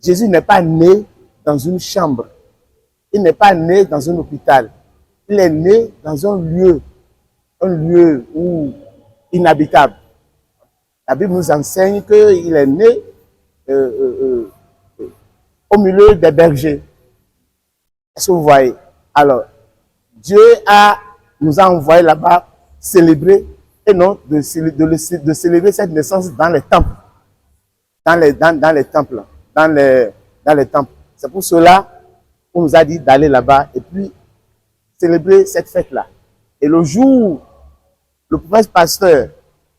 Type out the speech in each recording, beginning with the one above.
Jésus n'est pas né dans une chambre. Il n'est pas né dans un hôpital. Il est né dans un lieu où, inhabitable. La Bible nous enseigne qu'il est né au milieu des bergers. Est-ce que vous voyez? Alors, Dieu nous a envoyé là-bas célébrer, et non de célébrer cette naissance dans les temples. Dans les temples. Dans les temples. C'est pour cela qu'on nous a dit d'aller là-bas et puis célébrer cette fête-là. Et le jour, le prophète pasteur,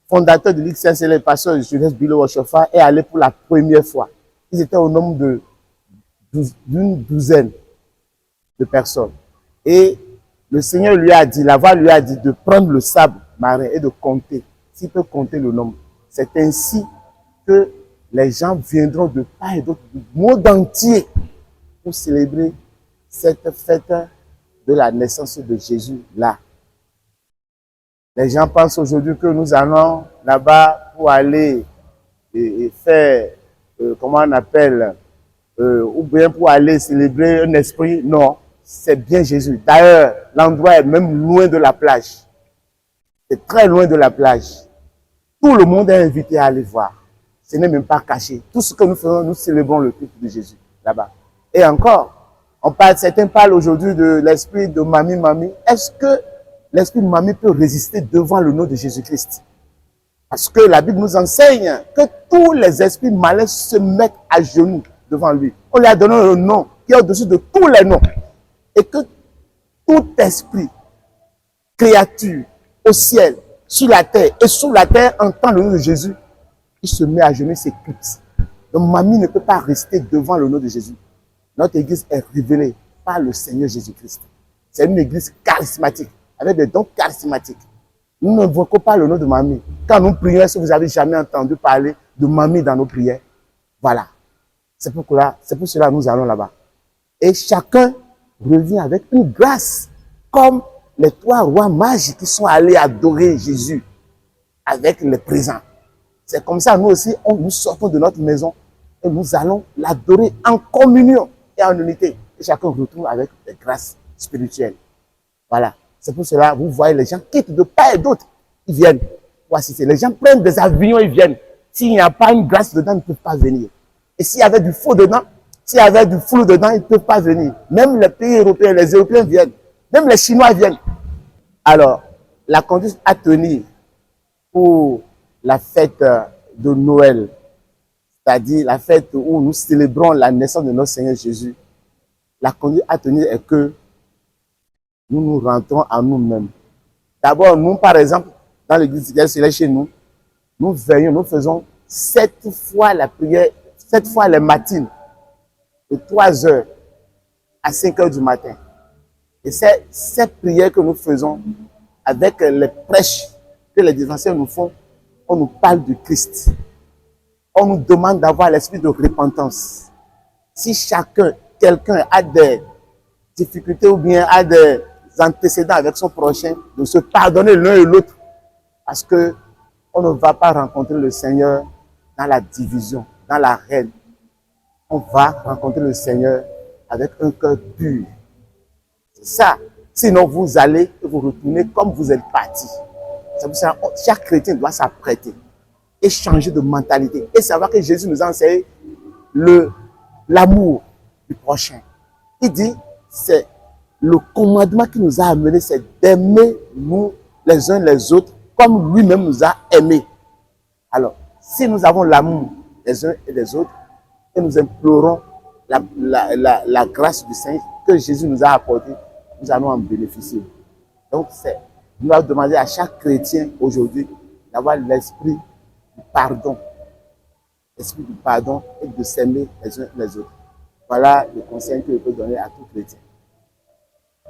fondateur de l'XCC, le pasteur Julius Bilo Washofa, est allé pour la première fois. Ils étaient au nombre d'une douzaine de personnes. Et le Seigneur lui a dit, la voix lui a dit de prendre le sable marin et de compter, s'il peut compter le nombre. C'est ainsi que les gens viendront de part et d'autre du monde entier pour célébrer cette fête de la naissance de Jésus là. Les gens pensent aujourd'hui que nous allons là-bas pour aller et faire, comment on appelle, ou bien pour aller célébrer un esprit. Non, c'est bien Jésus. D'ailleurs, l'endroit est même loin de la plage. C'est très loin de la plage. Tout le monde est invité à aller voir. Ce n'est même pas caché. Tout ce que nous faisons, nous célébrons le culte de Jésus là-bas. Et encore, certains parlent aujourd'hui de l'esprit de mamie. Est-ce que l'esprit de mamie peut résister devant le nom de Jésus-Christ? Parce que la Bible nous enseigne que tous les esprits malins se mettent à genoux devant lui. On lui a donné un nom qui est au-dessus de tous les noms. Et que tout esprit, créature, au ciel, sur la terre et sous la terre entend le nom de Jésus, il se met à genoux et s'écoute. Donc mamie ne peut pas rester devant le nom de Jésus. Notre église est révélée par le Seigneur Jésus-Christ. C'est une église charismatique, avec des dons charismatiques. Nous n'invoquons pas le nom de mamie. Quand nous prions, est-ce que vous avez jamais entendu parler de mamie dans nos prières? Voilà. C'est pour cela que nous allons là-bas. Et chacun revient avec une grâce, comme les 3 rois mages qui sont allés adorer Jésus avec les présents. C'est comme ça, nous aussi, nous sortons de notre maison et nous allons l'adorer en communion et en unité. Et chacun retourne avec des grâces spirituelles. Voilà. C'est pour cela, vous voyez, les gens quittent de part et d'autre. Ils viennent pour assister. Les gens prennent des avions, ils viennent. S'il n'y a pas une grâce dedans, ils ne peuvent pas venir. Et s'il y avait du faux dedans, s'il y avait du flou dedans, ils ne peuvent pas venir. Même les pays européens, les Européens viennent. Même les Chinois viennent. Alors, la conduite à tenir pour la fête de Noël, c'est-à-dire la fête où nous célébrons la naissance de notre Seigneur Jésus, la conduite à tenir est que nous nous rentrons à nous-mêmes. D'abord, nous, par exemple, dans l'église chez nous, nous veillons, nous faisons 7 fois la prière, 7 fois les matines, de 3 heures à 5 heures du matin. Et c'est cette prière que nous faisons avec les prêches que les défenseurs nous font. On nous parle du Christ. On nous demande d'avoir l'esprit de repentance. Si quelqu'un a des difficultés ou bien a des antécédents avec son prochain, de se pardonner l'un et l'autre. Parce que on ne va pas rencontrer le Seigneur dans la division, dans la haine. On va rencontrer le Seigneur avec un cœur pur. C'est ça. Sinon, vous allez et vous retournez comme vous êtes parti. C'est pour ça que chaque chrétien doit s'apprêter et changer de mentalité. Et savoir que Jésus nous a enseigné l'amour du prochain. Il dit, c'est le commandement qui nous a amené, c'est d'aimer nous les uns les autres comme lui-même nous a aimés. Alors, si nous avons l'amour les uns et les autres, et nous implorons la grâce du Seigneur que Jésus nous a apportée, nous allons en bénéficier. Donc, nous allons demander à chaque chrétien aujourd'hui d'avoir l'esprit du pardon. L'esprit du pardon et de s'aimer les uns les autres. Voilà le conseil que je peux donner à tout chrétien.